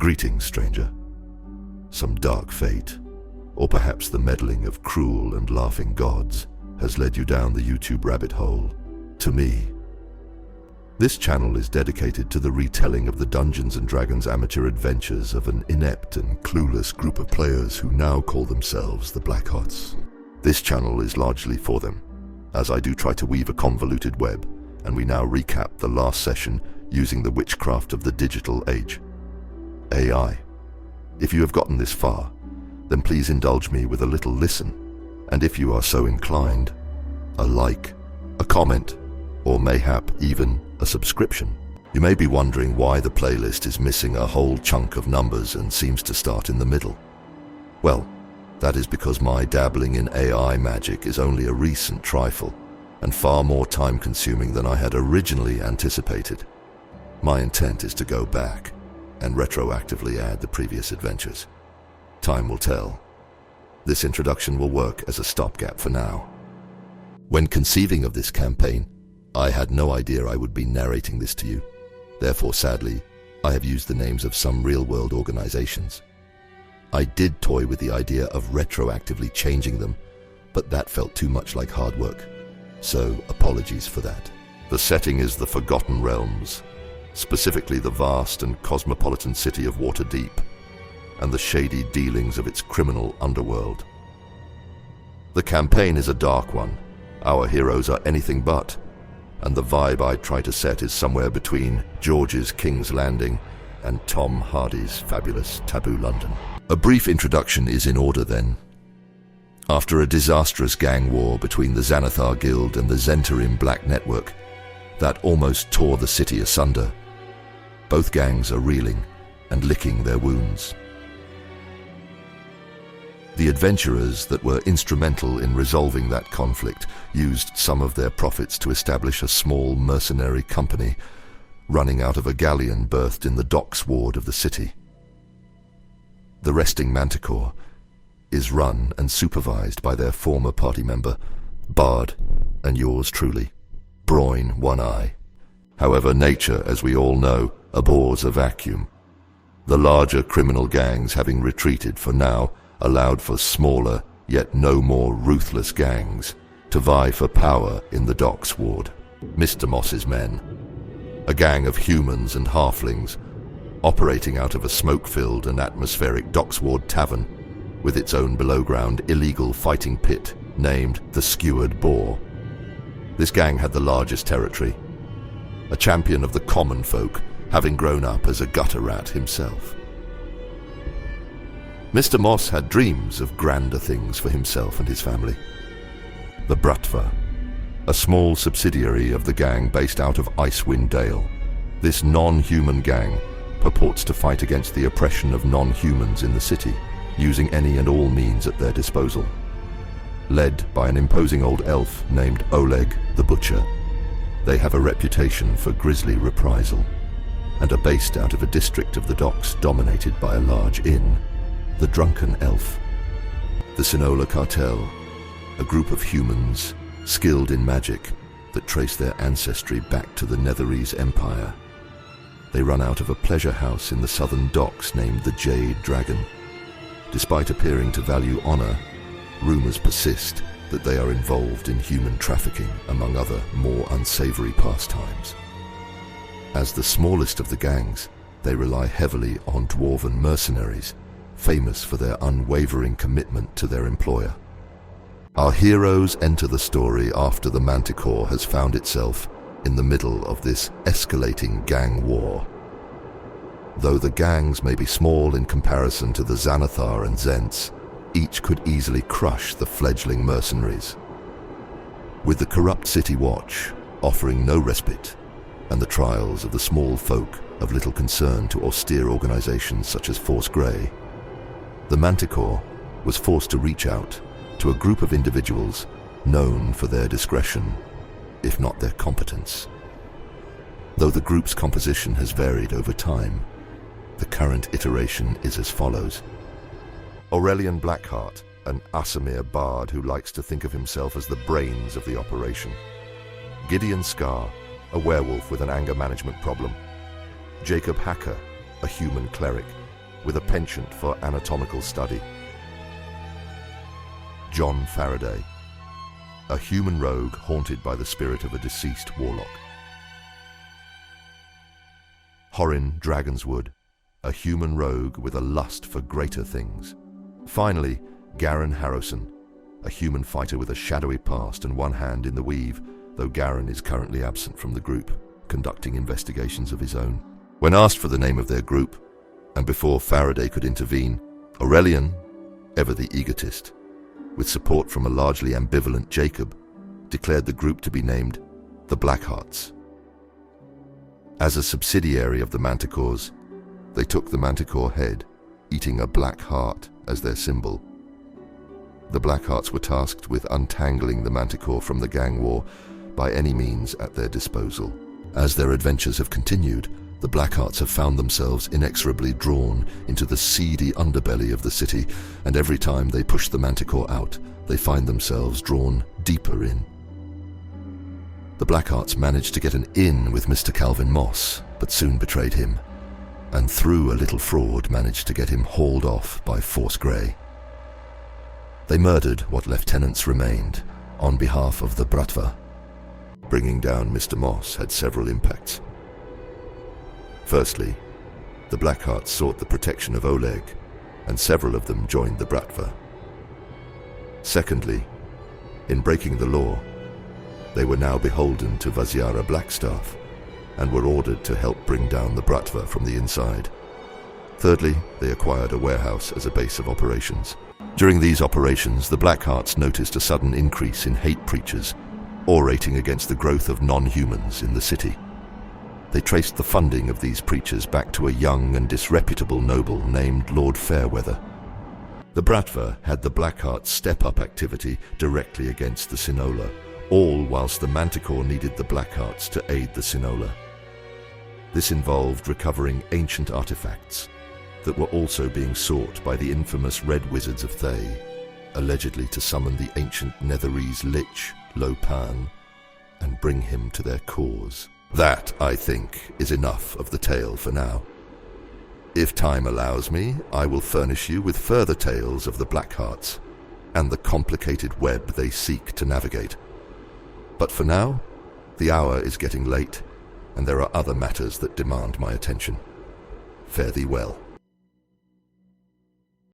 Greetings, stranger. Some dark fate, or perhaps the meddling of cruel and laughing gods, has led you down the YouTube rabbit hole to me. This channel is dedicated to the retelling of the Dungeons & Dragons amateur adventures of an inept and clueless group of players who now call themselves the Blackhearts. This channel is largely for them, as I do try to weave a convoluted web, and we now recap the last session using the witchcraft of the digital age, AI. If you have gotten this far, then please indulge me with a little listen, and if you are so inclined, a like, a comment, or mayhap even a subscription. You may be wondering why the playlist is missing a whole chunk of numbers and seems to start in the middle. Well, that is because my dabbling in AI magic is only a recent trifle and far more time-consuming than I had originally anticipated. My intent is to go back and retroactively add the previous adventures. Time will tell. This introduction will work as a stopgap for now. When conceiving of this campaign, I had no idea I would be narrating this to you. Therefore, sadly, I have used the names of some real-world organizations. I did toy with the idea of retroactively changing them, but that felt too much like hard work. So, apologies for that. The setting is the Forgotten Realms, specifically the vast and cosmopolitan city of Waterdeep, and the shady dealings of its criminal underworld. The campaign is a dark one. Our heroes are anything but, and the vibe I try to set is somewhere between George's King's Landing and Tom Hardy's fabulous Taboo London. A brief introduction is in order then. After a disastrous gang war between the Xanathar Guild and the Zentarim Black Network that almost tore the city asunder, both gangs are reeling and licking their wounds. The adventurers that were instrumental in resolving that conflict used some of their profits to establish a small mercenary company running out of a galleon berthed in the docks ward of the city. The resting Manticore is run and supervised by their former party member, Bard, and yours truly, Broin One Eye. However, nature, as we all know, abhors a vacuum. The larger criminal gangs, having retreated for now, allowed for smaller, yet no more ruthless gangs to vie for power in the docks ward. Mr. Moss's men, a gang of humans and halflings, operating out of a smoke-filled and atmospheric docks ward tavern with its own below-ground illegal fighting pit named the Skewered Boar. This gang had the largest territory, a champion of the common folk, having grown up as a gutter rat himself. Mr. Moss had dreams of grander things for himself and his family. The Bratva, a small subsidiary of the gang based out of Icewind Dale. This non-human gang purports to fight against the oppression of non-humans in the city, using any and all means at their disposal. Led by an imposing old elf named Oleg the Butcher, they have a reputation for grisly reprisal, and are based out of a district of the docks dominated by a large inn, the Drunken Elf. The Sinola Cartel, a group of humans skilled in magic that trace their ancestry back to the Netherese Empire. They run out of a pleasure house in the southern docks named the Jade Dragon. Despite appearing to value honor, rumors persist that they are involved in human trafficking, among other more unsavory pastimes. As the smallest of the gangs, they rely heavily on dwarven mercenaries, famous for their unwavering commitment to their employer. Our heroes enter the story after the Manticore has found itself in the middle of this escalating gang war. Though the gangs may be small in comparison to the Xanathar and Zents, each could easily crush the fledgling mercenaries. With the corrupt city watch offering no respite, and the trials of the small folk of little concern to austere organizations such as Force Grey, the Manticore was forced to reach out to a group of individuals known for their discretion, if not their competence. Though the group's composition has varied over time, the current iteration is as follows. Aurelian Blackheart, an Asimir bard who likes to think of himself as the brains of the operation. Gideon Scar, a werewolf with an anger management problem. Jacob Hacker, a human cleric, with a penchant for anatomical study. John Faraday, a human rogue haunted by the spirit of a deceased warlock. Horin Dragonswood, a human rogue with a lust for greater things. Finally, Garen Harrowson, a human fighter with a shadowy past and one hand in the weave, though Garen is currently absent from the group, conducting investigations of his own. When asked for the name of their group, and before Faraday could intervene, Aurelian, ever the egotist, with support from a largely ambivalent Jacob, declared the group to be named the Blackhearts. As a subsidiary of the Manticores, they took the Manticore head, eating a black heart as their symbol. The Blackhearts were tasked with untangling the Manticore from the gang war by any means at their disposal. As their adventures have continued, the Blackhearts have found themselves inexorably drawn into the seedy underbelly of the city, and every time they push the Manticore out, they find themselves drawn deeper in. The Blackhearts managed to get an in with Mr. Calvin Moss, but soon betrayed him, and through a little fraud managed to get him hauled off by Force Grey. They murdered what lieutenants remained on behalf of the Bratva. Bringing down Mr. Moss had several impacts. Firstly, the Blackhearts sought the protection of Oleg, and several of them joined the Bratva. Secondly, in breaking the law, they were now beholden to Vaziara Blackstaff, and were ordered to help bring down the Bratva from the inside. Thirdly, they acquired a warehouse as a base of operations. During these operations, the Blackhearts noticed a sudden increase in hate preachers, orating against the growth of non-humans in the city. They traced the funding of these preachers back to a young and disreputable noble named Lord Fairweather. The Bratva had the Blackhearts step up activity directly against the Sinola, all whilst the Manticore needed the Blackhearts to aid the Sinola. This involved recovering ancient artifacts that were also being sought by the infamous Red Wizards of Thay, allegedly to summon the ancient Netherese Lich, Lopan, and bring him to their cause. That, I think, is enough of the tale for now. If time allows me, I will furnish you with further tales of the Blackhearts and the complicated web they seek to navigate. But for now, the hour is getting late, and there are other matters that demand my attention. Fare thee well.